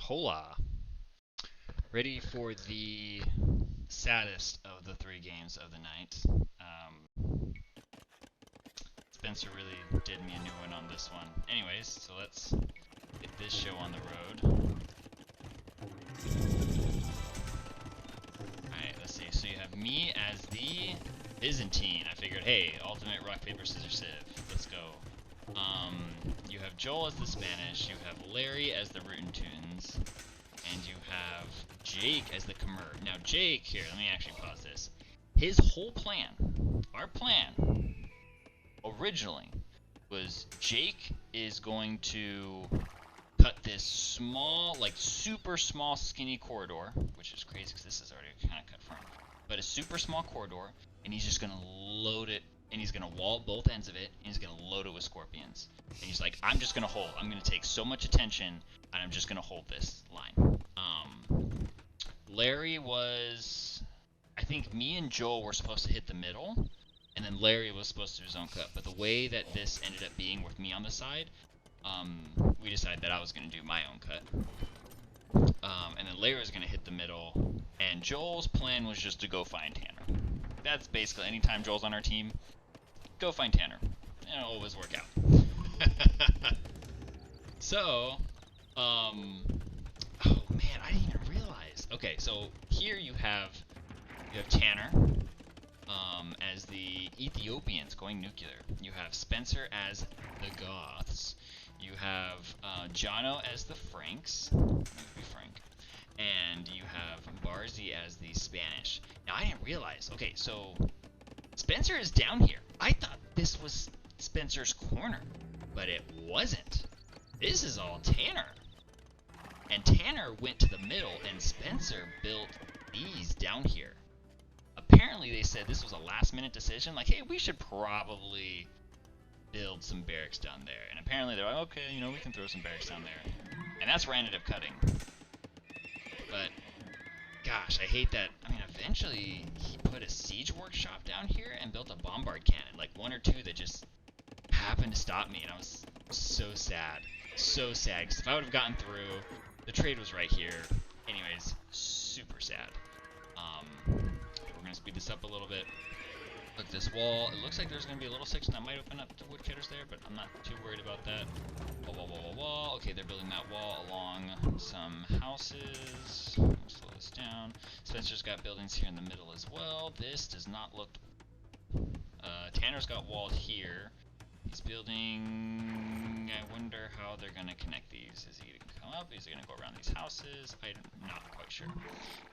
Hola. Ready for the saddest of the three games of the night. Spencer really did me a new one on this one. Anyways, so let's get this show on the road. Alright, let's see. So you have me as the Byzantine. I figured, hey, ultimate rock, paper, scissors, sieve. Let's go. You have Joel as the Spanish. You have Larry as the Rootin' Tunes. And you have Jake as the Khmer. Now Jake, here, let me actually pause this. His whole plan, our plan, originally, was Jake is going to cut this small, like super small skinny corridor, which is crazy because this is already kind of cut from, but a super small corridor, and he's just going to load it, and he's going to wall both ends of it, and he's going to load it with scorpions. And he's like, I'm just going to hold. I'm going to take so much attention, and I'm just going to hold this line. Larry was, I think me and Joel were supposed to hit the middle, and then Larry was supposed to do his own cut. But the way that this ended up being with me on the side, we decided that I was going to do my own cut. And then Larry was going to hit the middle, and Joel's plan was just to go find Tanner. That's basically, anytime Joel's on our team, go find Tanner. It'll always work out. So, oh man, I didn't even realize. Okay, so here you have Tanner as the Ethiopians going nuclear. You have Spencer as the Goths. You have Jono as the Franks. Maybe Frank. And you have Barzee as the Spanish. Now I didn't realize. Okay, so Spencer is down here. I thought this was Spencer's corner, but it wasn't. This is all Tanner. And Tanner went to the middle, and Spencer built these down here. Apparently, they said this was a last-minute decision. Like, hey, we should probably build some barracks down there. And apparently, they're like, okay, you know, we can throw some barracks down there. And that's where I ended up cutting. But, gosh, I hate that. I mean, eventually, he put a siege workshop down here and built a bombard cannon. Like, one or two that just happened to stop me. And I was so sad. So sad. Because if I would have gotten through, the trade was right here. Anyways, super sad. We're going to speed this up a little bit. Look, this wall, it looks like there's going to be a little section that might open up to woodcutters there, but I'm not too worried about that. Wall. Okay, they're building that wall along some houses. Let me slow this down. Spencer's got buildings here in the middle as well. This does not look... Tanner's got wall here. He's building... I wonder how they're going to connect these. Is he going to come up? Is he going to go around these houses? I'm not quite sure.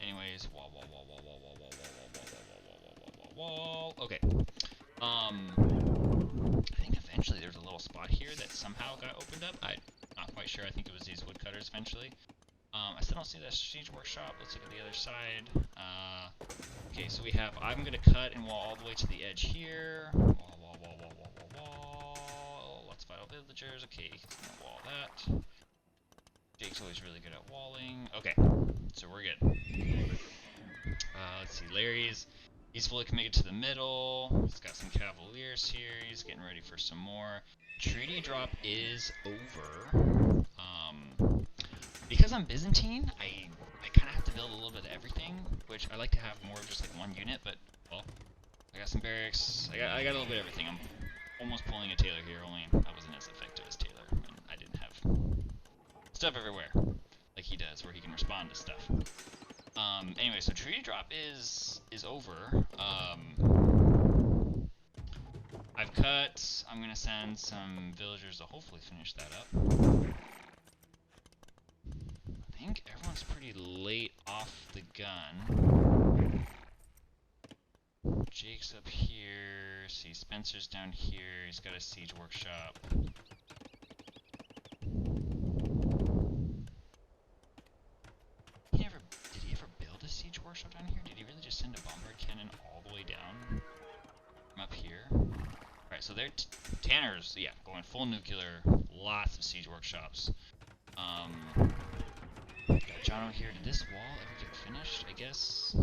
Anyways, wall. Okay. I think eventually there's a little spot here that somehow got opened up. I'm not quite sure. I think it was these woodcutters eventually. I still don't see that siege workshop. Let's look at the other side. Okay, so we have, I'm going to cut and wall all the way to the edge here. Wall. Let's vital villagers. Okay, he's going to wall that. Jake's always really good at walling. Okay, so we're good. Let's see, he's fully committed to the middle. He's got some cavaliers here. He's getting ready for some more. Treaty drop is over. Because I'm Byzantine, I kind of have to build a little bit of everything, which I like to have more of just like one unit, but, well, I got some barracks. I got a little bit of everything. I'm almost pulling a Taylor here, only I wasn't as effective as Taylor, and I didn't have stuff everywhere, like he does, where he can respond to stuff. Anyway, so treaty drop is over. I've cut. I'm gonna send some villagers to hopefully finish that up. I think everyone's pretty late off the gun. Jake's up here. See, Spencer's down here. He's got a siege workshop. Did he ever build a siege workshop down here? Did he really just send a bombard cannon all the way down from up here? Alright, so they're Tanner's, yeah, going full nuclear. Lots of siege workshops. Got Jono here. Did this wall ever get finished? I guess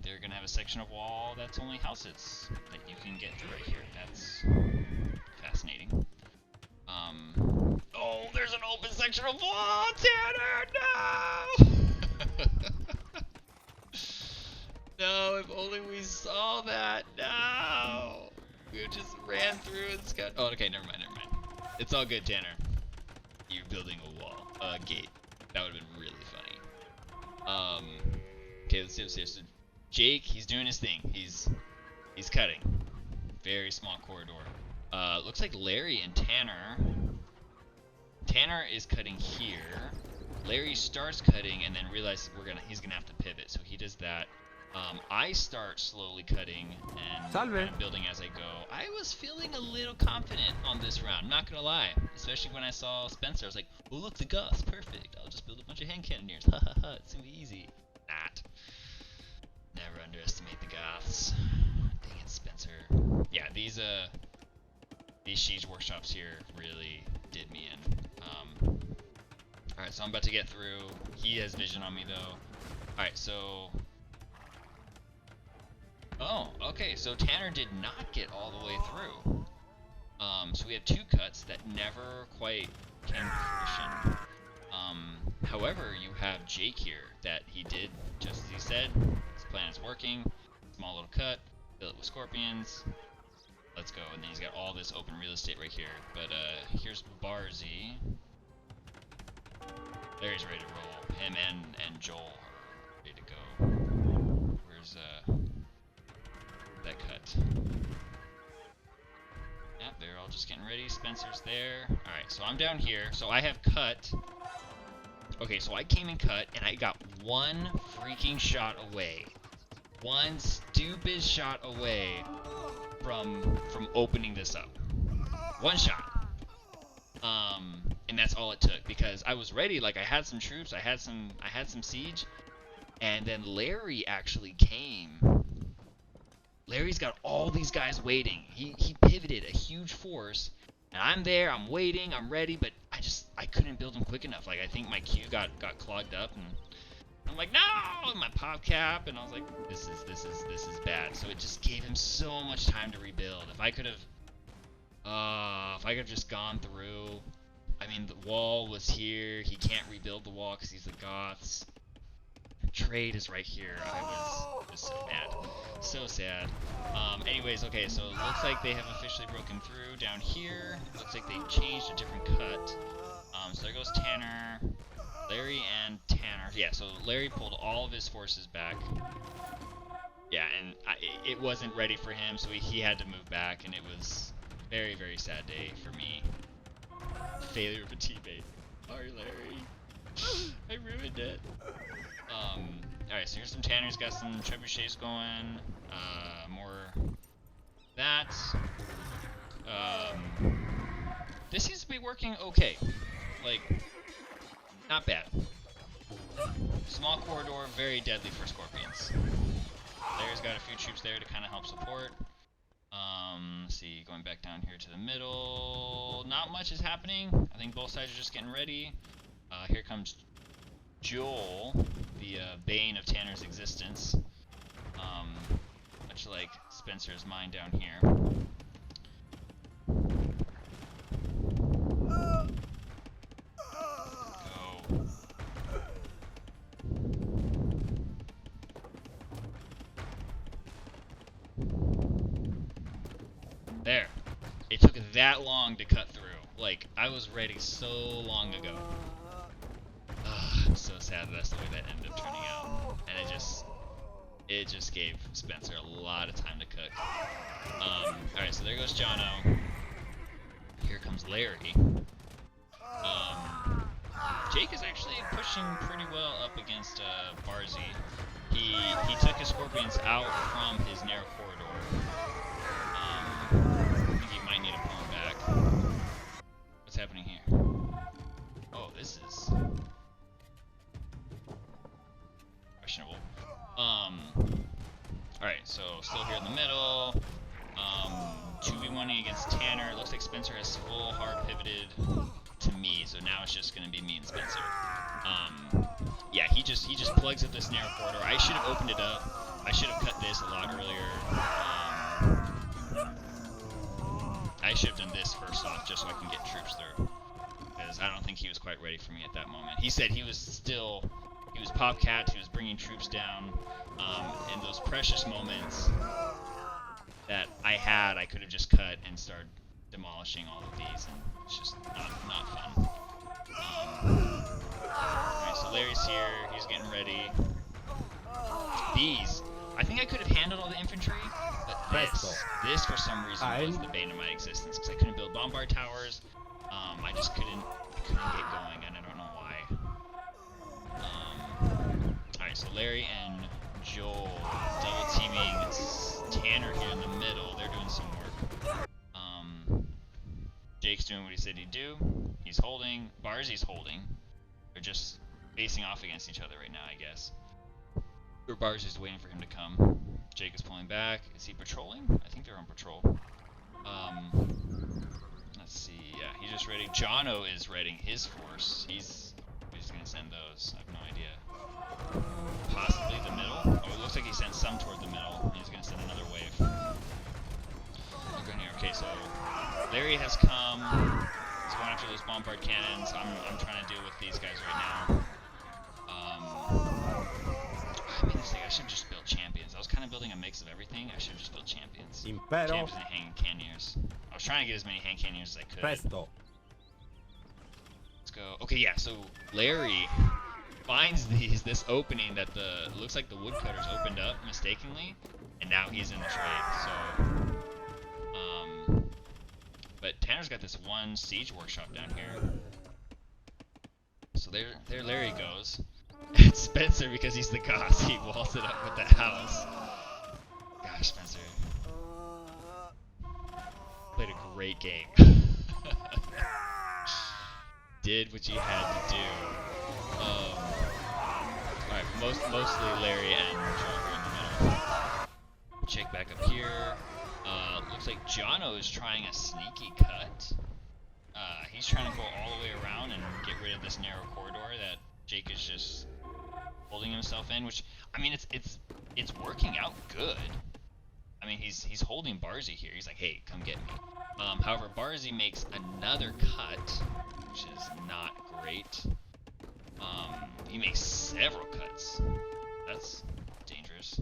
they're gonna have a section of wall that's only houses that you can get through right here. That's fascinating. Oh, there's there's an open section of wall, Tanner, no! No, if only we saw that, no! We just ran through and scouted. Oh, okay, never mind. It's all good, Tanner. You're building a wall, a gate. That would have been really funny. Okay, let's see what's here. So Jake, he's doing his thing. He's cutting. Very small corridor. Looks like Larry and Tanner. Tanner is cutting here. Larry starts cutting and then realizes he's gonna have to pivot, so he does that. I start slowly cutting and kind of building as I go. I was feeling a little confident on this round, not gonna lie. Especially when I saw Spencer, I was like, oh look, the Goth's perfect. I'll just build a bunch of hand cannoneers. Ha ha ha, it's gonna be easy. Not. Never underestimate the Goths. Dang it, Spencer. Yeah, these siege workshops here really did me in. Alright, so I'm about to get through. He has vision on me though. Alright, so oh, okay, so Tanner did not get all the way through. So we have two cuts that never quite came to fruition. However, you have Jake here that he did just as he said. His plan is working. Small little cut, fill it with scorpions. Let's go, and then he's got all this open real estate right here. But here's Barzee. Larry's ready to roll. Him and Joel are ready to go. Where's that cut? Yep, they're all just getting ready. Spencer's there. Alright, so I'm down here. So I have cut. Okay, so I came and cut, and I got one freaking shot away. One stupid shot away from opening this up. One shot. And that's all it took, because I was ready. Like, I had some troops, I had some siege, and then Larry actually came. Larry's got all these guys waiting. He pivoted a huge force, and I'm there, I'm waiting, I'm ready, but I couldn't build him quick enough. Like, I think my queue got clogged up, and I'm like, no, my pop cap, and I was like, this is bad. So it just gave him so much time to rebuild. If I could have just gone through. I mean, the wall was here. He can't rebuild the wall because he's the Goths. Trade is right here. I was so mad. So sad. Anyways, okay, so it looks like they have officially broken through down here. Looks like they've changed a different cut. So there goes Tanner. Larry and Tanner. Yeah, so Larry pulled all of his forces back. Yeah, and it wasn't ready for him, so he had to move back, and it was a very, very sad day for me. Failure of a teammate. Sorry, Larry. I ruined it. Alright, so here's some Tanners, got some trebuchets going. More that. This seems to be working okay. Like, not bad. Small corridor, very deadly for scorpions. Larry's got a few troops there to kind of help support. Let's see, going back down here to the middle. Not much is happening. I think both sides are just getting ready. Here comes Joel, the bane of Tanner's existence. Much like Spencer's mine down here. Go. There. It took that long to cut through. Like, I was ready so long ago. I'm so sad that's the way that ended up turning out. And it just gave Spencer a lot of time to cook. Alright, so there goes Jono. Here comes Larry. Jake is actually pushing pretty well up against Barzee. He took his scorpions out from his narrow corridor. I think he might need to pull him back. What's happening here? Oh, this is questionable. Alright, so still here in the middle. 2v1ing against Tanner. It looks like Spencer has full hard pivoted to me, so now it's just gonna be me and Spencer. Yeah, he just plugs up this narrow corridor. I should have opened it up. I should have cut this a lot earlier. I should have done this first off just so I can get troops through. because I don't think he was quite ready for me at that moment. He said he was Popcat, he was bringing troops down. In those precious moments that I had, I could have just cut and started demolishing all of these, and it's just not fun. Alright, so Larry's here, he's getting ready. These, I think I could have handled all the infantry, but this for some reason was the bane of my existence, because I couldn't build bombard towers. I just couldn't get going, and I don't know why. Alright, so Larry and Joel double teaming Tanner here in the middle. They're doing some work. Jake's doing what he said he'd do. He's holding. Barzee's holding. They're just facing off against each other right now, I guess. Or Barzee's waiting for him to come. Jake is pulling back. Is he patrolling? I think they're on patrol. Let's see. Yeah, he's just ready. Jono is readying his force. He's gonna send those. I have no idea. Possibly the middle. Oh, it looks like he sent some toward the middle. He's gonna send another wave. Okay, so Larry has come. He's going after those bombard cannons. I'm trying to deal with these guys right now. I mean, I should just build champions. I was kind of building a mix of everything. I should just build champions. Champions and hanging cannoneers. I was trying to get as many hanging cannoneers as I could. Presto. Let's go. Okay, yeah. So Larry finds this opening that looks like the woodcutters opened up mistakenly, and now he's in the trade. So, but Tanner's got this one siege workshop down here. So there Larry goes. And Spencer, because he's the goss, he walls it up with the house. Gosh, Spencer. Played a great game. Did what you had to do. Alright, mostly Larry and Joe are in the middle. Check back up here. Looks like Jono is trying a sneaky cut. He's trying to go all the way around and get rid of this narrow corridor that Jake is just holding himself in, which, I mean, it's working out good. I mean, he's holding Barzee here. He's like, hey, come get me. However, Barzee makes another cut, which is not great. He makes several cuts. That's dangerous.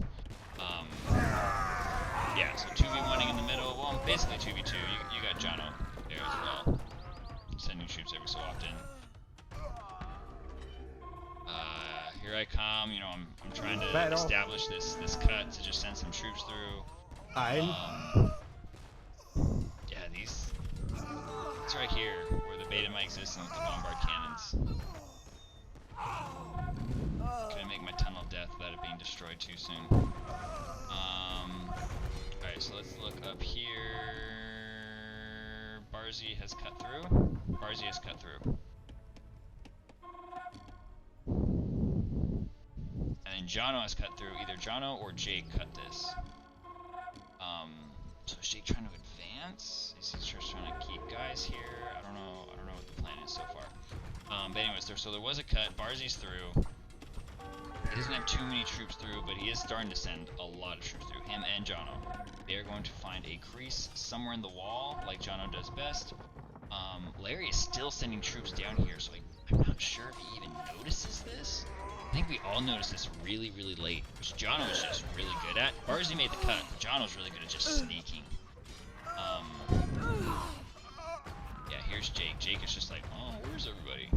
Yeah, so 2v1ing in the middle. Well, basically 2v2. You got Jono there as well. Sending troops every so often. Here I come. You know, I'm trying to establish this cut to just send some troops through. Yeah, these. It's right here where the beta might exist with the bombard cannons. Couldn't make my tunnel of death without it being destroyed too soon. Alright, so let's look up here. Barzee has cut through. Barzee has cut through. And then Jono has cut through. Either Jono or Jake cut this. So is Jake trying to advance? Is he just trying to keep guys here? I don't know what the plan is so far. But anyways, so there was a cut. Barzee's through. He doesn't have too many troops through, but he is starting to send a lot of troops through. Him and Jono. They are going to find a crease somewhere in the wall, like Jono does best. Larry is still sending troops down here, so I'm not sure if he even notices this. I think we all noticed this really, really late, which Jono is just really good at. Barzee made the cut. Jono's really good at just sneaking. Yeah, here's Jake. Jake is just like, oh, where's everybody?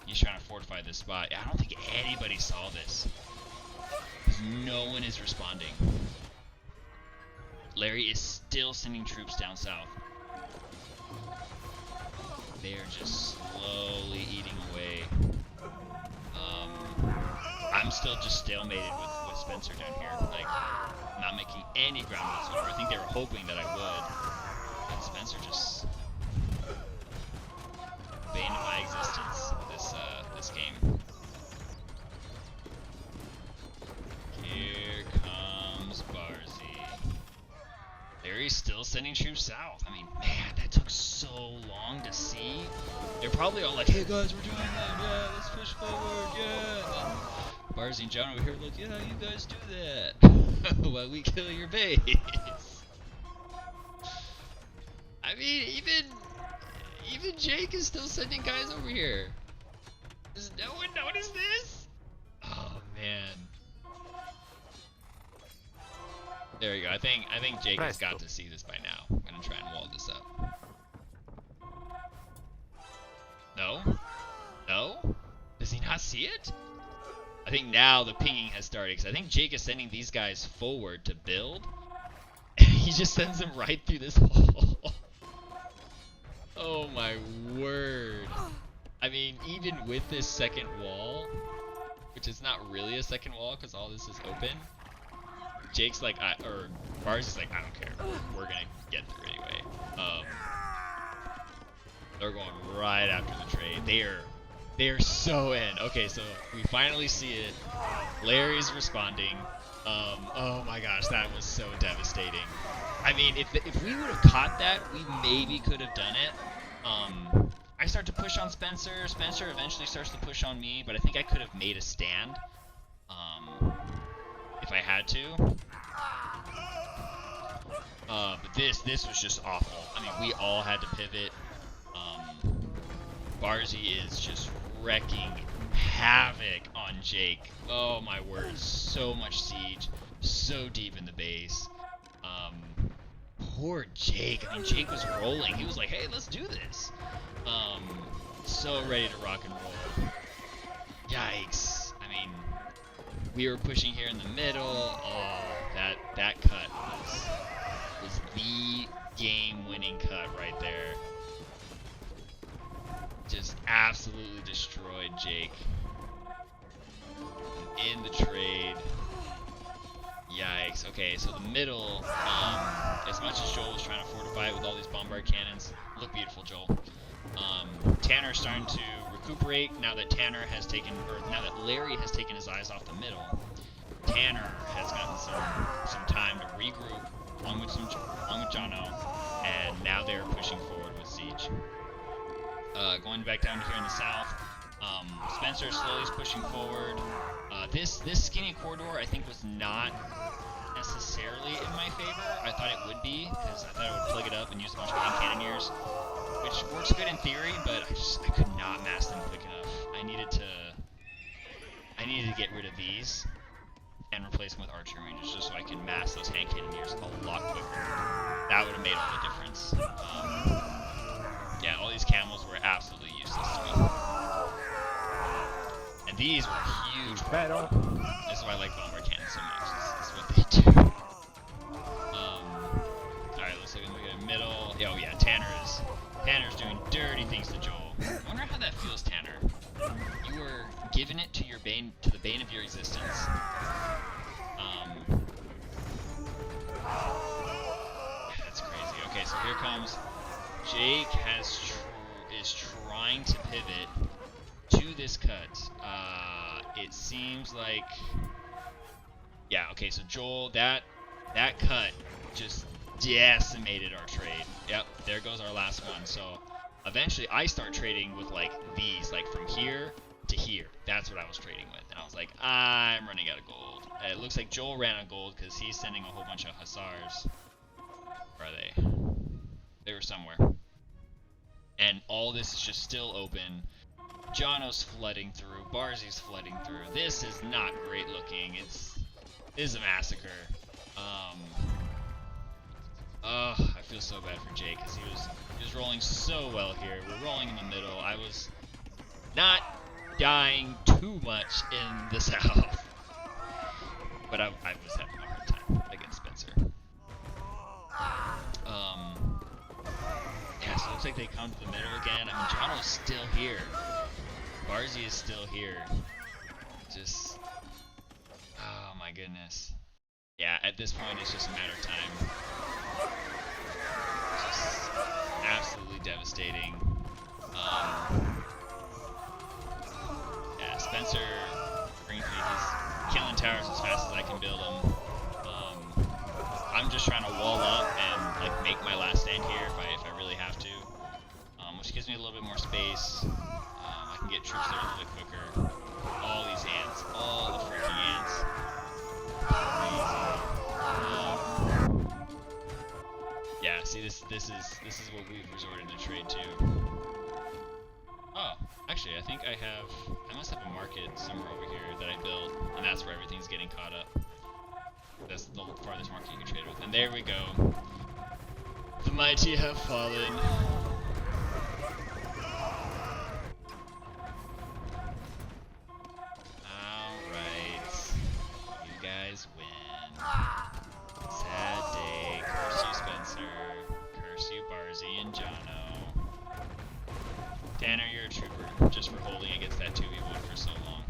He's trying to fortify this spot. I don't think anybody saw this. No one is responding. Larry is still sending troops down south. They're just slowly eating away. I'm still just stalemated with Spencer down here. Like, not making any ground whatsoever. I think they were hoping that I would. But Spencer just... bane of my existence, this game. Here comes Barzee. Larry's still sending troops south. I mean, man, that took so long to see. They're probably all like, hey guys, we're doing that, yeah, let's push forward, yeah. And then Barzee and John over here like, yeah, you guys do that while we kill your base. I mean, Even Jake is still sending guys over here. Does no one notice this? Oh man. There we go. I think Jake has got to see this by now. I'm gonna try and wall this up. No? No? Does he not see it? I think now the pinging has started because I think Jake is sending these guys forward to build. And he just sends them right through this hole. Oh my word. I mean, even with this second wall, which is not really a second wall because all this is open, Jake's like, or Barzee's like, I don't care. We're gonna get through anyway. They're going right after the trade. They are so in. Okay, so we finally see it. Larry's responding. Oh my gosh, that was so devastating. I mean, if we would have caught that, we maybe could have done it. I start to push on Spencer. Spencer eventually starts to push on me, but I think I could have made a stand. If I had to. But this was just awful. I mean, we all had to pivot. Barzee is just wrecking havoc on Jake. Oh my word, so much siege, so deep in the base. Poor Jake. I mean, Jake was rolling. He was like, hey, let's do this. So ready to rock and roll. Yikes. I mean, we were pushing here in the middle. Oh, that cut was the game-winning cut right there. Just absolutely destroyed Jake. In the trade. Yikes. Okay, so the middle, as much as Joel was trying to fortify it with all these bombard cannons, look beautiful, Joel. Tanner's starting to recuperate now that now that Larry has taken his eyes off the middle. Tanner has gotten some time to regroup along with Jono, and now they're pushing forward with siege. Going back down to here in the south, Spencer slowly is pushing forward. This skinny corridor I think was not necessarily in my favor. I thought it would be because I thought I would plug it up and use a bunch of hand cannoneers, which works good in theory, but I could not mass them quick enough. I needed to get rid of these and replace them with archery rangers just so I can mass those hand cannoneers a lot quicker. That would have made all the difference. Yeah, all these camels were absolutely useless to me. And these were huge. This is why I like bombard cannons so much. This is what they do. Alright, let's look at the middle. Oh yeah, Tanner's doing dirty things to Joel. I wonder how that feels, Tanner. You were giving it to the bane of your existence. That's crazy. Okay, so here comes Jake is trying to pivot to this cut. It seems like, yeah. Okay, so Joel, that cut just decimated our trade. Yep, there goes our last one. So eventually, I start trading with like these, like from here to here. That's what I was trading with, and I was like, I'm running out of gold. It looks like Joel ran out of gold because he's sending a whole bunch of hussars. Where are they? They were somewhere. And all this is just still open. Jono's flooding through. Barzee's flooding through. This is not great looking. This is a massacre. I feel so bad for Jake because he was rolling so well here. We're rolling in the middle. I was not dying too much in the south. But I was having a hard time against Spencer. Yeah, so it looks like they come to the middle again. I mean, Jono's still here. Barzee is still here. Just, oh my goodness. Yeah, at this point, it's just a matter of time. Just absolutely devastating. Yeah, Spencer brings me, he's killing towers as fast as I can build them. I'm just trying to wall up and like make my last stand here if I really have to, which gives me a little bit more space. I can get troops there a little bit quicker. All these ants, all the freaking ants. Crazy. Yeah, see, this is what we've resorted to trade to. actually, I think I must have a market somewhere over here that I built, and that's where everything's getting caught up. That's the farthest market you can trade with. And there we go. The mighty have fallen. Alright. You guys win. Sad day. Curse you, Spencer. Curse you, Barzee and Jono. Tanner, you're a trooper, just for holding against that 2v1 for so long.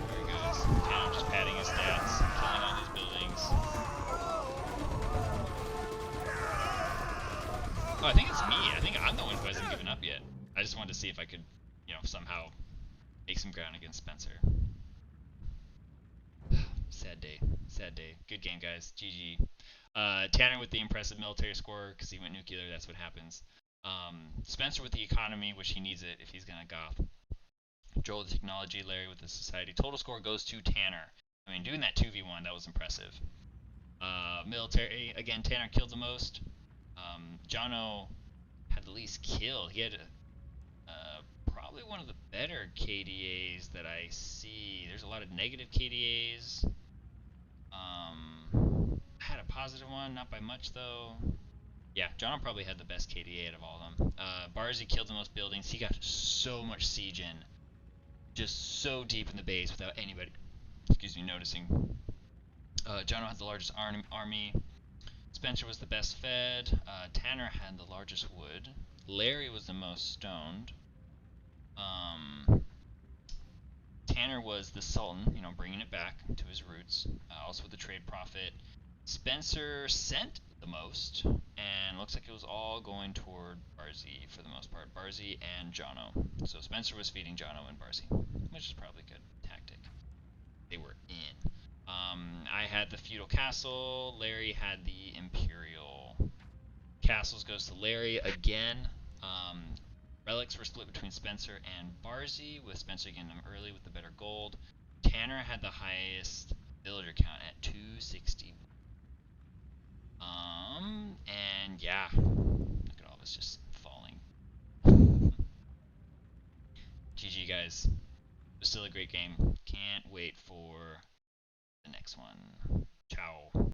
There he goes. Tanner just padding his stats, killing all these buildings. Oh, I think it's me. I think I'm the one who hasn't given up yet. I just wanted to see if I could, somehow make some ground against Spencer. Sad day. Sad day. Good game, guys. GG. Tanner with the impressive military score because he went nuclear. That's what happens. Spencer with the economy, which he needs it if he's going to goth. Joel with the technology. Larry with the society. Total score goes to Tanner. I mean, doing that 2v1, that was impressive. Military, again, Tanner killed the most. Jono had the least kill. He had probably one of the better KDAs that I see. There's a lot of negative KDAs. Had a positive one, not by much though. Yeah, Jono probably had the best KDA out of all of them. Barzee killed the most buildings. He got so much siege in. Just so deep in the base without anybody, noticing. Jono had the largest army. Spencer was the best fed. Tanner had the largest wood. Larry was the most stoned. Tanner was the Sultan, bringing it back to his roots, also with the trade profit. Spencer sent the most, and looks like it was all going toward Barzee for the most part. Barzee and Jono. So Spencer was feeding Jono and Barzee, which is probably a good tactic. They were in. I had the feudal castle. Larry had the imperial. Castles goes to Larry again. Relics were split between Spencer and Barzee, with Spencer getting them early with the better gold. Tanner had the highest villager count at 260. And yeah, look at all this just falling. GG, guys. It was still a great game. Can't wait for the next one. Ciao.